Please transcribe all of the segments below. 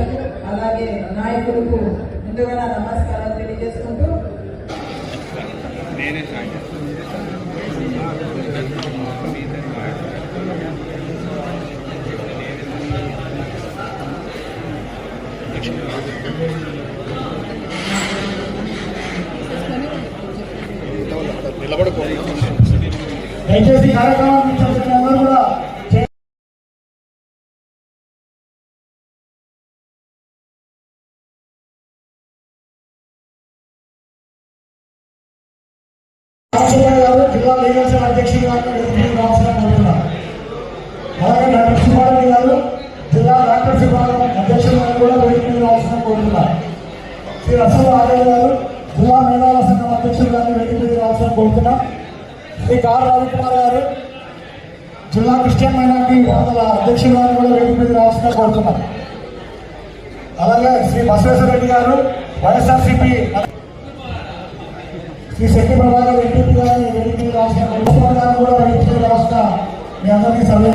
గారికి అలాగే నాయకులకు ముందుగా నమస్కారాలు తెలియజేసుకుంటూ దయచేసి కార్యక్రమాన్ని అందరూ కూడా జిల్లా లీగల్ అధ్యక్షుడు అలాగే డాక్టర్ సుబ్బారెడ్డి గారు జిల్లా డాక్టర్ విభాగం అధ్యక్షుడు కూడా వేదిక మీద అవసరం కోరుతున్నారు. శ్రీ రసూల్ ఆలయ గారు జిల్లా మేధావుల సంఘం అధ్యక్షుడు గారిని వేదిక మీద అవసరం కోరుతున్నారు. శ్రీ కార్ రవికుమార్ గారు జిల్లా క్రిస్టియన్ మైనార్టీ విభాగాల అధ్యక్షుడు గారిని కూడా వేదిక మీద అవసరం కోరుతున్నారు. అలాగే శ్రీ బసవేశ్వర రెడ్డి గారు వైఎస్ఆర్సీపీ శ్రీ శక్తి ప్రభాకర్ ఎంపీ గారిని వేదిక మీద అవసరం గారిని కూడా వేదిక మీద అవసరం మీ అందరికీ సర్వే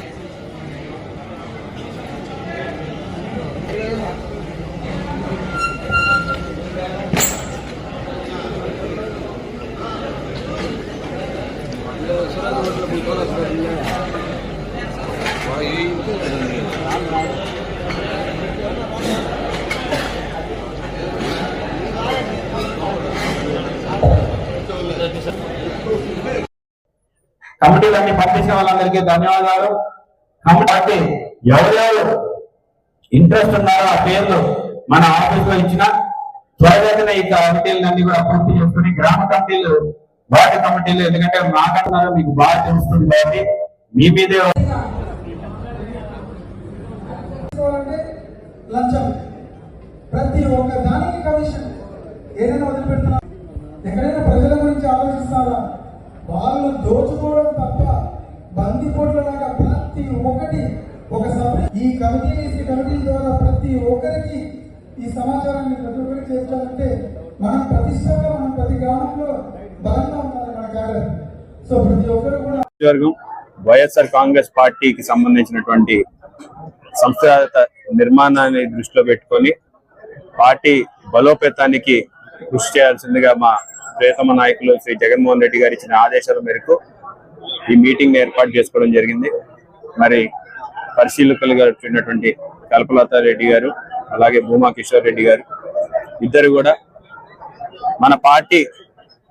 కమిటీలన్నీ పంపించిన వాళ్ళందరికీ ధన్యవాదాలు. కాబట్టి ఎవరెవరు ఇంట్రెస్ట్ ఉన్నారో ఆ పేర్లు మన ఆఫీస్ లో ఇచ్చిన త్వరగా ఈ కమిటీలన్నీ కూడా పూర్తి చేసుకుని గ్రామ కమిటీలు వార్డు కమిటీలు ఎందుకంటే మాకన్నా మీకు బాగా తెలుస్తుంది కాబట్టి మీ మీదే లంచం ప్రతి ఒక్క దానికి కమిషన్ ఏదైనా వదిలిపెడుతున్నారు. ఎక్కడైనా ప్రజల గురించి ఆలోచిస్తారా? వాళ్ళు దోచుకోవడం తప్ప బందిపోట్లలాగా ప్రతి ఒక్కటి ఒక సభ్యు ఈ కమిటీ ద్వారా ప్రతి ఒక్కరికి ఈ సమాచారాన్ని ప్రతి ఒక్కరికి చేర్చాలంటే మనం ప్రతిష్టగా మనం ప్రతి గ్రామంలో బలంగా ఉండాలి మన క్యాడర్. సో ప్రతి ఒక్కరు కూడా వైఎస్ఆర్ కాంగ్రెస్ పార్టీకి సంబంధించినటువంటి సంస్థాగత నిర్మాణాన్ని దృష్టిలో పెట్టుకొని పార్టీ బలోపేతానికి కృషి చేయాల్సిందిగా మా ప్రియతమ నాయకులు శ్రీ జగన్మోహన్ రెడ్డి గారు ఇచ్చిన ఆదేశాల మేరకు ఈ మీటింగ్ ఏర్పాటు చేసుకోవడం జరిగింది. మరి పరిశీలకులుగా వచ్చినటువంటి కల్పలత రెడ్డి గారు అలాగే భూమా కిషోర్ రెడ్డి గారు ఇద్దరు కూడా మన పార్టీ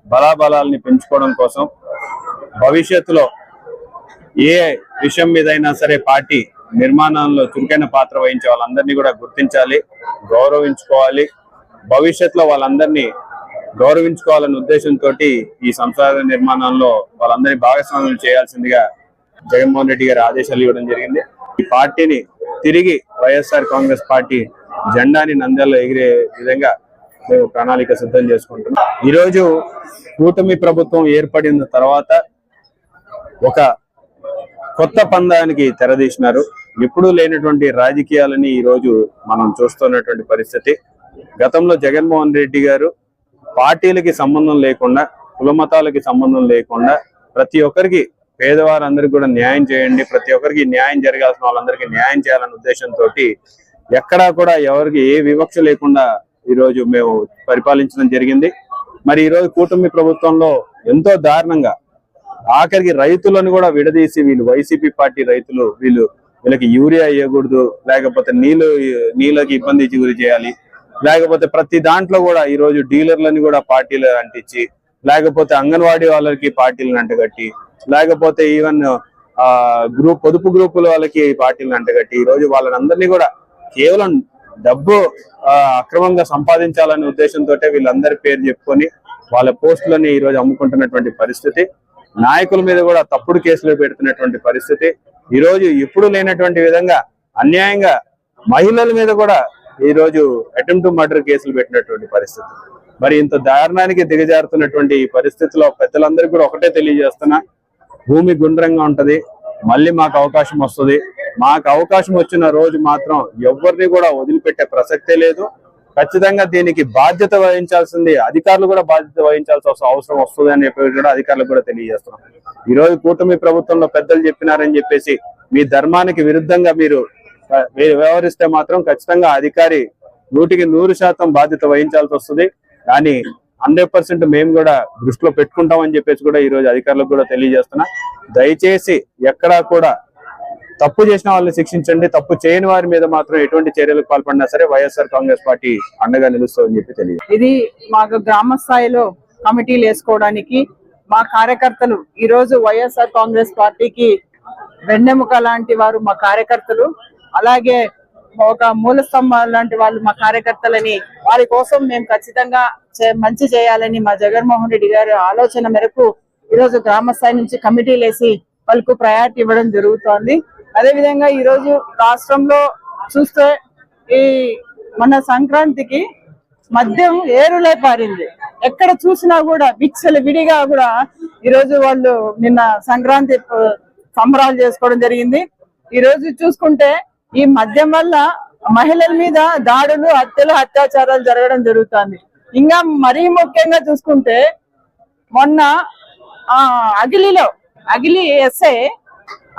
బలాబలాల్ని పెంచుకోవడం కోసం భవిష్యత్తులో ఏ విషయం మీదైనా సరే పార్టీ నిర్మాణంలో చురుకైన పాత్ర వహించే వాళ్ళందరినీ కూడా గుర్తించాలి, గౌరవించుకోవాలి, భవిష్యత్తులో వాళ్ళందరినీ గౌరవించుకోవాలనే ఉద్దేశంతో ఈ సంస్థాగత నిర్మాణంలో వాళ్ళందరినీ భాగస్వామ్యం చేయాల్సిందిగా జగన్మోహన్ రెడ్డి గారి ఆదేశాలు ఇవ్వడం జరిగింది. ఈ పార్టీని తిరిగి వైఎస్ఆర్ కాంగ్రెస్ పార్టీ జెండాని నంద్యాలలో ఎగిరే విధంగా మేము ప్రణాళిక సిద్ధం చేసుకుంటున్నాం. ఈరోజు కూటమి ప్రభుత్వం ఏర్పడిన తర్వాత ఒక కొత్త పందానికి తెరదీసినారు. ఎప్పుడూ లేనటువంటి రాజకీయాలని ఈ రోజు మనం చూస్తున్నటువంటి పరిస్థితి. గతంలో జగన్మోహన్ రెడ్డి గారు పార్టీలకి సంబంధం లేకుండా కులమతాలకి సంబంధం లేకుండా ప్రతి ఒక్కరికి పేదవారందరికీ కూడా న్యాయం చేయండి, ప్రతి ఒక్కరికి న్యాయం జరగాల్సిన వాళ్ళందరికీ న్యాయం చేయాలనే ఉద్దేశంతో ఎక్కడా కూడా ఎవరికి ఏ వివక్ష లేకుండా ఈరోజు మేము పరిపాలించడం జరిగింది. మరి ఈరోజు కూటమి ప్రభుత్వంలో ఎంతో దారుణంగా ఆఖరికి రైతులను కూడా విడదీసి వీళ్ళు వైసీపీ పార్టీ రైతులు వీళ్ళకి యూరియా ఇవ్వకూడదు, లేకపోతే నీళ్ళకి ఇబ్బంది గురి చేయాలి, లేకపోతే ప్రతి దాంట్లో కూడా ఈరోజు డీలర్లని కూడా పార్టీలు అంటించి, లేకపోతే అంగన్వాడీ వాళ్ళకి పార్టీలను అంటగట్టి, లేకపోతే ఈవెన్ పొదుపు గ్రూపుల వాళ్ళకి పార్టీలను అంటగట్టి ఈరోజు వాళ్ళందరినీ కూడా కేవలం డబ్బు అక్రమంగా సంపాదించాలనే ఉద్దేశంతో వీళ్ళందరి పేరు చెప్పుకొని వాళ్ళ పోస్టులని ఈరోజు అమ్ముకుంటున్నటువంటి పరిస్థితి. నాయకుల మీద కూడా తప్పుడు కేసులు పెడుతున్నటువంటి పరిస్థితి. ఈరోజు ఎప్పుడు లేనటువంటి విధంగా అన్యాయంగా మహిళల మీద కూడా ఈరోజు అటెంప్ట్ టు మర్డర్ కేసులు పెట్టినటువంటి పరిస్థితి. మరి ఇంత దారుణానికి దిగజారుతున్నటువంటి ఈ పరిస్థితిలో పెద్దలందరికీ కూడా ఒకటే తెలియజేస్తున్నా, భూమి గుండ్రంగా ఉంటది, మళ్ళీ మాకు అవకాశం వస్తుంది. మాకు అవకాశం వచ్చిన రోజు మాత్రం ఎవరిని కూడా వదిలిపెట్టే ప్రసక్తే లేదు. ఖచ్చితంగా దీనికి బాధ్యత వహించాల్సింది అధికారులు కూడా బాధ్యత వహించాల్సిన అవసరం వస్తుంది అని చెప్పి కూడా అధికారులకు కూడా తెలియజేస్తున్నాం. ఈ రోజు కూటమి ప్రభుత్వంలో పెద్దలు చెప్పినారని చెప్పేసి మీ ధర్మానికి విరుద్ధంగా మీరు వ్యవహరిస్తే మాత్రం ఖచ్చితంగా అధికారి 100% బాధ్యత వహించాల్సి వస్తుంది. కానీ 100% మేము కూడా దృష్టిలో పెట్టుకుంటామని చెప్పేసి కూడా ఈ రోజు అధికారులకు కూడా తెలియజేస్తున్నా. దయచేసి ఎక్కడా కూడా తప్పు చేసిన వాళ్ళని శిక్షించండి, తప్పు చేయని వారి మీద మాత్రం ఎటువంటి చర్యలకు పాల్పడినా సరే వైఎస్ఆర్ కాంగ్రెస్ పార్టీ అండగా నిలుస్తుందని చెప్పి తెలియదు. ఇది మాకు గ్రామ స్థాయిలో కమిటీలు వేసుకోవడానికి మా కార్యకర్తలు ఈ రోజు వైఎస్ఆర్ కాంగ్రెస్ పార్టీకి వెన్నెముక లాంటి వారు మా కార్యకర్తలు, అలాగే ఒక మూల స్తంభం లాంటి వాళ్ళు మా కార్యకర్తలని, వారి కోసం మేము ఖచ్చితంగా మంచి చేయాలని మా జగన్మోహన్ రెడ్డి గారి ఆలోచన మేరకు ఈరోజు గ్రామ స్థాయి నుంచి కమిటీలు వేసి వాళ్ళకు ప్రయారిటీ ఇవ్వడం జరుగుతోంది. అదే విధంగా ఈ రోజు రాష్ట్రంలో చూస్తే ఈ మన సంక్రాంతికి మద్యం ఏరులై పారింది. ఎక్కడ చూసినా కూడా విడిగా కూడా ఈ రోజు వాళ్ళు నిన్న సంక్రాంతి సంబరాలు చేసుకోవడం జరిగింది. ఈ రోజు చూసుకుంటే ఈ మద్యం వల్ల మహిళల మీద దాడులు, హత్యలు, అత్యాచారాలు జరగడం జరుగుతుంది. ఇంకా మరీ ముఖ్యంగా చూసుకుంటే మొన్న అగిలి ఎస్ఐ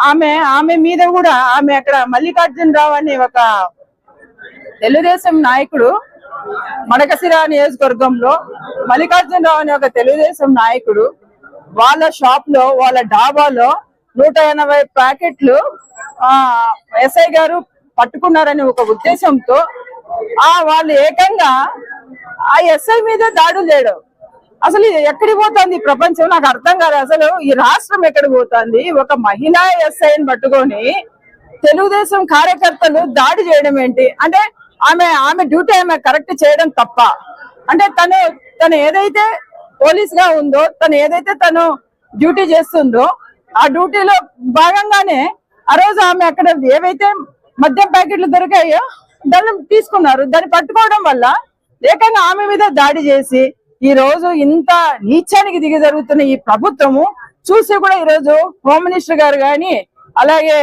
ఆమె మీద కూడా ఆమె అక్కడ మల్లికార్జునరావు అని ఒక తెలుగుదేశం నాయకుడు మడకసిర నియోజకవర్గంలో మల్లికార్జునరావు అనే ఒక తెలుగుదేశం నాయకుడు వాళ్ళ షాప్ లో వాళ్ళ డాబాలో 180 ప్యాకెట్లు ఎస్ఐ గారు పట్టుకున్నారని ఒక ఉద్దేశంతో వాళ్ళు ఏకంగా ఆ ఎస్ఐ మీద దాడులు చేయడం. అసలు ఎక్కడికి పోతుంది ప్రపంచం నాకు అర్థం కాదు. అసలు ఈ రాష్ట్రం ఎక్కడికి పోతుంది? ఒక మహిళా ఎస్ఐని పట్టుకొని తెలుగుదేశం కార్యకర్తలు దాడి చేయడం ఏంటి? అంటే ఆమె డ్యూటీ ఆమె కరెక్ట్ చేయడం తప్ప? అంటే తను ఏదైతే పోలీస్ గా ఉందో, తను డ్యూటీ చేస్తుందో ఆ డ్యూటీలో భాగంగానే ఆ రోజు ఆమె అక్కడ ఏవైతే మద్యం ప్యాకెట్లు దొరికాయో దాన్ని తీసుకున్నారు. దాన్ని పట్టుకోవడం వల్ల ఏకంగా ఆమె మీద దాడి చేసి ఈ రోజు ఇంత నీచానికి దిగి జరుగుతున్న ఈ ప్రభుత్వము చూసి కూడా ఈ రోజు హోమ్ మినిస్టర్ గారు గాని అలాగే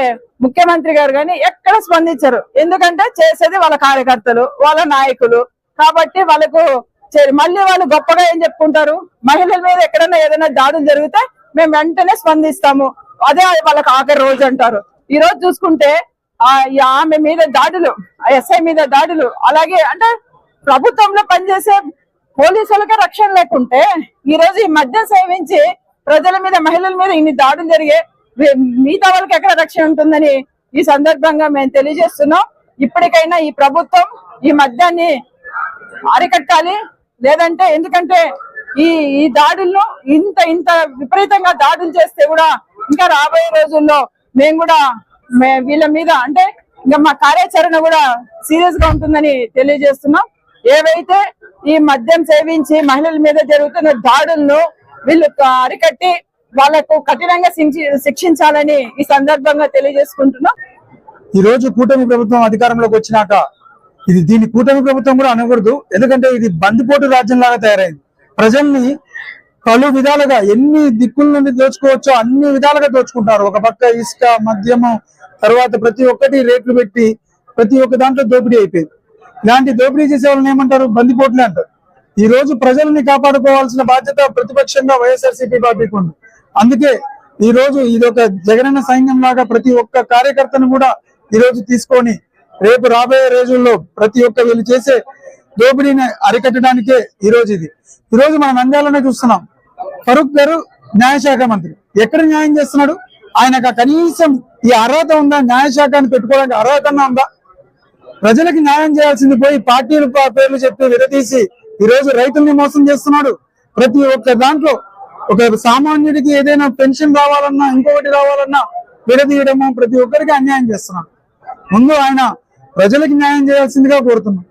ముఖ్యమంత్రి గారు గాని ఎక్కడ స్పందించరు. ఎందుకంటే చేసేది వాళ్ళ కార్యకర్తలు, వాళ్ళ నాయకులు కాబట్టి వాళ్ళకు మళ్ళీ వాళ్ళు గొప్పగా ఏం చెప్పుకుంటారు, మహిళల మీద ఎక్కడైనా ఏదైనా దాడులు జరిగితే మేము వెంటనే స్పందిస్తాము, అదే వాళ్ళకి ఆఖరి రోజు అంటారు. ఈ రోజు చూసుకుంటే ఆమె మీద దాడులు, ఎస్ఐ మీద దాడులు, అలాగే అంటే ప్రభుత్వంలో పనిచేసే పోలీసులకే రక్షణ లేకుంటే ఈ రోజు ఈ మద్యం సేవించి ప్రజల మీద, మహిళల మీద ఇన్ని దాడులు జరిగే మిగతా వాళ్ళకి ఎక్కడ రక్షణ ఉంటుందని ఈ సందర్భంగా మేము తెలియజేస్తున్నాం. ఇప్పటికైనా ఈ ప్రభుత్వం ఈ మద్యాన్ని అరికట్టాలి. లేదంటే ఎందుకంటే ఈ దాడుల్లో ఇంత విపరీతంగా దాడులు చేస్తే కూడా ఇంకా రాబోయే రోజుల్లో మేము కూడా వీళ్ళ మీద అంటే ఇంకా మా కార్యాచరణ కూడా సీరియస్ గా ఉంటుందని తెలియజేస్తున్నాం. ఏవైతే ఈ మద్యం సేవించి మహిళల మీద జరుగుతున్న దాడులను వీళ్ళు అరికట్టి వాళ్లకు కఠినంగా శిక్షించాలని ఈ సందర్భంగా తెలియజేసుకుంటున్నాం. ఈ రోజు కూటమి ప్రభుత్వం అధికారంలోకి వచ్చినాక దీన్ని కూటమి ప్రభుత్వం కూడా అనకూడదు. ఎందుకంటే ఇది బందిపోటు రాజ్యం లాగా తయారైంది. ప్రజల్ని పలు విధాలుగా ఎన్ని దిక్కుల నుండి దోచుకోవచ్చో అన్ని విధాలుగా దోచుకుంటారు. ఒక పక్క ఇసుక, మద్యము, తర్వాత ప్రతి ఒక్కటి రేట్లు పెట్టి ప్రతి ఒక్క దాంట్లో దోపిడీ అయిపోయింది. ఇలాంటి దోపిడీ చేసే వాళ్ళని ఏమంటారు? బందిపోట్లే అంటారు. ఈ రోజు ప్రజల్ని కాపాడుకోవాల్సిన బాధ్యత ప్రతిపక్షంగా వైఎస్ఆర్సీపీ పార్టీకి ఉంది. అందుకే ఈ రోజు ఇదొక జగనన్న సైన్యం లాగా ప్రతి ఒక్క కార్యకర్తను కూడా ఈ రోజు తీసుకొని రేపు రాబోయే రోజుల్లో ప్రతి ఒక్క వీళ్ళు చేసే దోపిడీని అరికట్టడానికే ఈ రోజు ఇది. ఈ రోజు మన నంద్యాలనే చూస్తున్నాం. ఫరూక్ గారు న్యాయశాఖ మంత్రి ఎక్కడ న్యాయం చేస్తున్నాడు? ఆయనకు కనీసం ఈ అర్హత ఉందా? న్యాయశాఖని పెట్టుకోవడానికి అర్హత ఉందా? ప్రజలకు న్యాయం చేయాల్సింది పోయి పార్టీల పేర్లు చెప్పి విడదీసి ఈ రోజు రైతుల్ని మోసం చేస్తున్నాడు. ప్రతి ఒక్క దాంట్లో ఒక సామాన్యుడికి ఏదైనా పెన్షన్ రావాలన్నా ఇంకొకటి రావాలన్నా విడదీయడము, ప్రతి ఒక్కరికి అన్యాయం చేస్తున్నాడు. ముందు ఆయన ప్రజలకు న్యాయం చేయాల్సిందిగా కోరుతున్నాం.